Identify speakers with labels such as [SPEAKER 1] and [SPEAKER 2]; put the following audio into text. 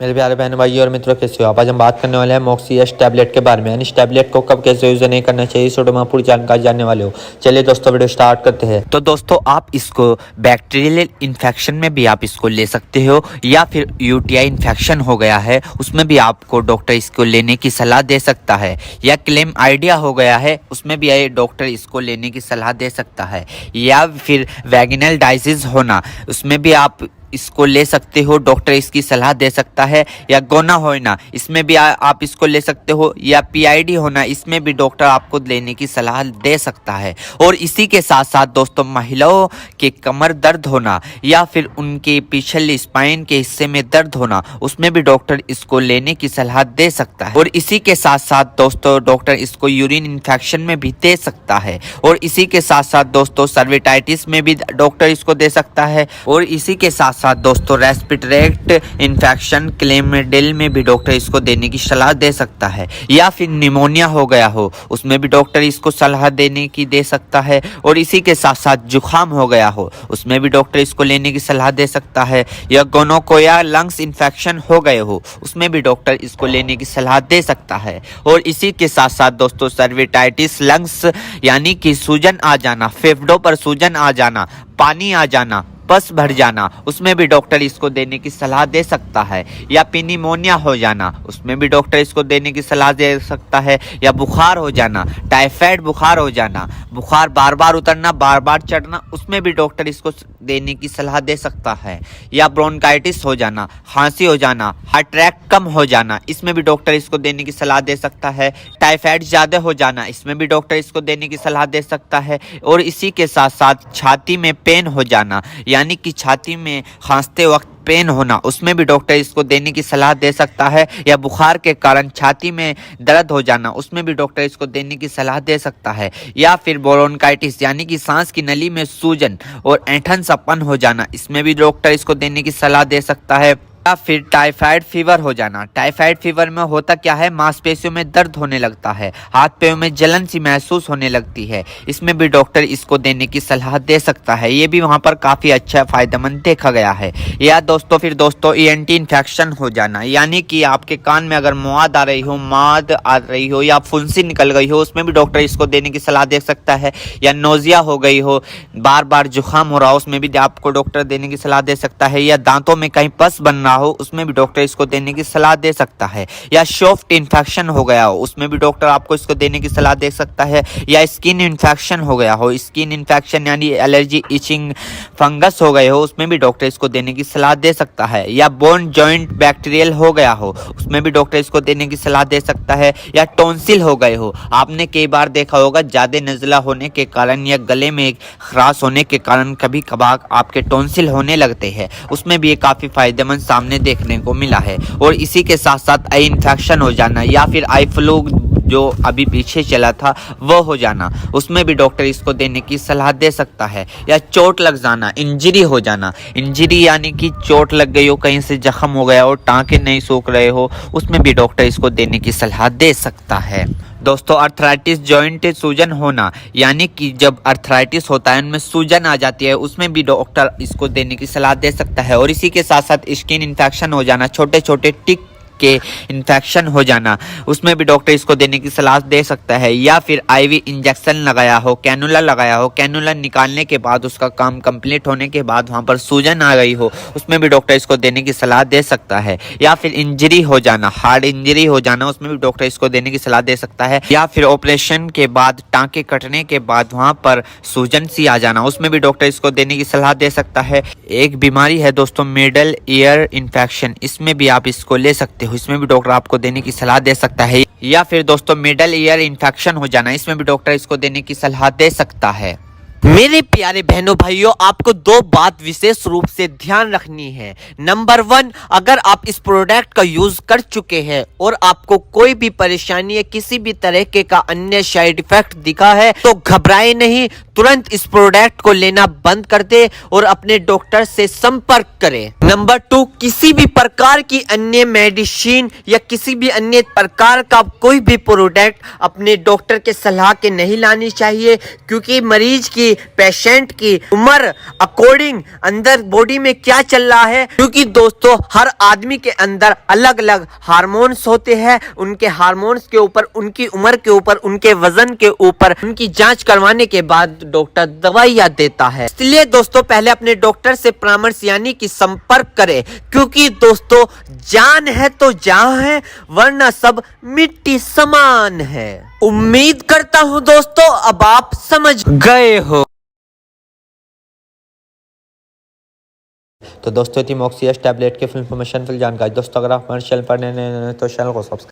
[SPEAKER 1] मेरे प्यारे बहन भाई और मित्रों, कैसे हो आप। आज हम बात करने वाले हैं मॉक्सी एस टैबलेट के बारे में, यानी इस टैबलेट को कब कैसे यूज नहीं करना चाहिए, इस वीडियो में पूरी जानकारी जानने वाले हो। चलिए दोस्तों वीडियो स्टार्ट करते हैं।
[SPEAKER 2] तो दोस्तों आप इसको बैक्टीरियल इन्फेक्शन में भी आप इसको ले सकते हो, या फिर यूटीआई इन्फेक्शन हो गया है उसमें भी आपको डॉक्टर इसको लेने की सलाह दे सकता है, या क्लेम आइडिया हो गया है उसमें भी डॉक्टर इसको लेने की सलाह दे सकता है, या फिर वैगिनल डायसिस होना उसमें भी आप इसको ले सकते हो, डॉक्टर इसकी सलाह दे सकता है, या गोना होना इसमें भी आप इसको ले सकते हो, या पीआईडी होना इसमें भी डॉक्टर आपको लेने की सलाह दे सकता है। और इसी के साथ साथ दोस्तों महिलाओं के कमर दर्द होना या फिर उनके पिछले स्पाइन के हिस्से में दर्द होना उसमें भी डॉक्टर इसको लेने की सलाह दे सकता है। और इसी के साथ साथ दोस्तों डॉक्टर इसको यूरिन इन्फेक्शन में भी दे सकता है। और इसी के साथ साथ दोस्तों सर्विटाइटिस में भी डॉक्टर इसको दे सकता है। और इसी के साथ साथ दोस्तों रेस्पिरेटरी इन्फेक्शन क्लेमिडियल में भी डॉक्टर इसको देने की सलाह दे सकता है, या फिर निमोनिया हो गया हो उसमें भी डॉक्टर इसको सलाह देने की दे सकता है। और इसी के साथ साथ जुखाम हो गया हो उसमें भी डॉक्टर इसको लेने की सलाह दे सकता है, या गोनोकोया लंग्स इन्फेक्शन हो गए हो उसमें भी डॉक्टर इसको लेने की सलाह दे सकता है। और इसी के साथ साथ दोस्तों सर्विटाइटिस लंग्स यानी कि सूजन आ जाना, फेफड़ों पर सूजन आ जाना, पानी आ जाना, पस भर जाना उसमें भी डॉक्टर इसको देने की सलाह दे सकता है, या निमोनिया हो जाना उसमें भी डॉक्टर इसको देने की सलाह दे सकता है, या बुखार हो जाना, टाइफाइड बुखार हो जाना, बुखार बार बार उतरना बार बार चढ़ना उसमें भी डॉक्टर इसको देने की सलाह दे सकता है, या ब्रोंकाइटिस हो जाना, खांसी हो जाना, हार्ट अटैक कम हो जाना इसमें भी डॉक्टर इसको देने की सलाह दे सकता है, टाइफाइड ज़्यादा हो जाना इसमें भी डॉक्टर इसको देने की सलाह दे सकता है। और इसी के साथ साथ छाती में पेन हो जाना यानी कि छाती में खांसते वक्त पेन होना उसमें भी डॉक्टर इसको देने की सलाह दे सकता है, या बुखार के कारण छाती में दर्द हो जाना उसमें भी डॉक्टर इसको देने की सलाह दे सकता है, या फिर ब्रोंकाइटिस यानी कि सांस की नली में सूजन और ऐंठन सपन हो जाना इसमें भी डॉक्टर इसको देने की सलाह दे सकता है, या फिर टाइफाइड फीवर हो जाना। टाइफाइड फीवर में होता क्या है, मांसपेशियों में दर्द होने लगता है, हाथ पैरों में जलन सी महसूस होने लगती है, इसमें भी डॉक्टर इसको देने की सलाह दे सकता है। ये भी वहाँ पर काफ़ी अच्छा फायदेमंद देखा गया है। या दोस्तों फिर दोस्तों ईएनटी इन्फेक्शन हो जाना यानी कि आपके कान में अगर मवाद आ रही हो या फुंसी निकल गई हो उसमें भी डॉक्टर इसको देने की सलाह दे सकता है, या नोजिया हो गई हो, बार बार जुकाम हो रहा हो उसमें भी आपको डॉक्टर देने की सलाह दे सकता है, या दांतों में कहीं पस बनना हो उसमें भी डॉक्टर इसको देने की सलाह दे सकता है, या सॉफ्ट इन्फेक्शन हो गया हो उसमें भी डॉक्टर आपको इसको देने की सलाह दे सकता है, या स्किन इन्फेक्शन हो गया हो, स्किन इन्फेक्शन यानी एलर्जी इचिंग फंगस हो गए हो उसमें भी डॉक्टर इसको देने की सलाह दे सकता है, या बोन जॉइंट बैक्टीरियल हो गया हो उसमें भी डॉक्टर इसको देने की सलाह दे सकता है, या टॉन्सिल हो गए हो। आपने कई बार देखा होगा ज्यादा नज़ला होने के कारण या गले में खराश होने के कारण कभी कभार आपके टॉन्सिल होने लगते हैं उसमें भी ये काफ़ी फायदेमंद सामने देखने को मिला है। और इसी के साथ साथ आई इन्फेक्शन हो जाना या फिर आई फ्लू जो अभी पीछे चला था वो हो जाना उसमें भी डॉक्टर इसको देने की सलाह दे सकता है, या चोट लग जाना, इंजरी हो जाना, इंजरी यानी कि चोट लग गई हो, कहीं से जख्म हो गया हो, टांके नहीं सूख रहे हो उसमें भी डॉक्टर इसको देने की सलाह दे सकता है। दोस्तों अर्थराइटिस जॉइंट सूजन होना यानी कि जब अर्थराइटिस होता है उनमें सूजन आ जाती है उसमें भी डॉक्टर इसको देने की सलाह दे सकता है। और इसी के साथ साथ स्किन इन्फेक्शन हो जाना, छोटे छोटे टिक के इन्फेक्शन हो जाना उसमें भी डॉक्टर इसको देने की सलाह दे सकता है, या फिर आईवी इंजेक्शन लगाया हो, कैनुला लगाया हो, कैनुला निकालने के बाद उसका काम कंप्लीट होने के बाद वहां पर सूजन आ गई हो उसमें भी डॉक्टर इसको देने की सलाह दे सकता है, या फिर इंजरी हो जाना, हार्ड इंजरी हो जाना उसमें भी डॉक्टर इसको देने की सलाह दे सकता है, या फिर ऑपरेशन के बाद टांके कटने के बाद वहां पर सूजन सी आ जाना उसमें भी डॉक्टर इसको देने की सलाह दे सकता है। एक बीमारी है दोस्तों मिडल ईयर इन्फेक्शन, इसमें भी आप इसको ले सकते हो, इसमें भी डॉक्टर आपको देने की सलाह दे सकता है, या फिर दोस्तों मिडल ईयर इन्फेक्शन हो जाना इसमें भी डॉक्टर इसको देने की सलाह दे सकता है।
[SPEAKER 3] मेरे प्यारे बहनों भाइयों, आपको दो बात विशेष रूप से ध्यान रखनी है। नंबर 1, अगर आप इस प्रोडक्ट का यूज कर चुके हैं और आपको कोई भी परेशानी या किसी भी तरह के का अन्य साइड इफेक्ट दिखा है तो घबराए नहीं, तुरंत इस प्रोडक्ट को लेना बंद कर दे और अपने डॉक्टर से संपर्क करें। नंबर 2, किसी भी प्रकार की अन्य मेडिसिन या किसी भी अन्य प्रकार का कोई भी प्रोडक्ट अपने डॉक्टर के सलाह के नहीं लानी चाहिए, क्योंकि मरीज की, पेशेंट की उम्र अकॉर्डिंग अंदर बॉडी में क्या चल रहा है, क्योंकि दोस्तों हर आदमी के अंदर अलग अलग हार्मोन्स होते हैं। उनके हार्मोन्स के ऊपर, उनकी उम्र के ऊपर, उनके वजन के ऊपर उनकी जांच करवाने के बाद डॉक्टर दवाइयां देता है। इसलिए दोस्तों पहले अपने डॉक्टर से परामर्श यानी कि संपर्क करें, क्योंकि दोस्तों जान है तो जहां है, वरना सब मिट्टी समान है। उम्मीद करता हूं दोस्तों अब आप समझ गए हो।
[SPEAKER 1] तो दोस्तों थी मॉक्सी एस टैबलेट के फुल इन्फॉर्मेशन, फुल जानकारी। दोस्तों अगर आप हमारे चैनल पर नए हैं तो चैनल को सब्सक्राइब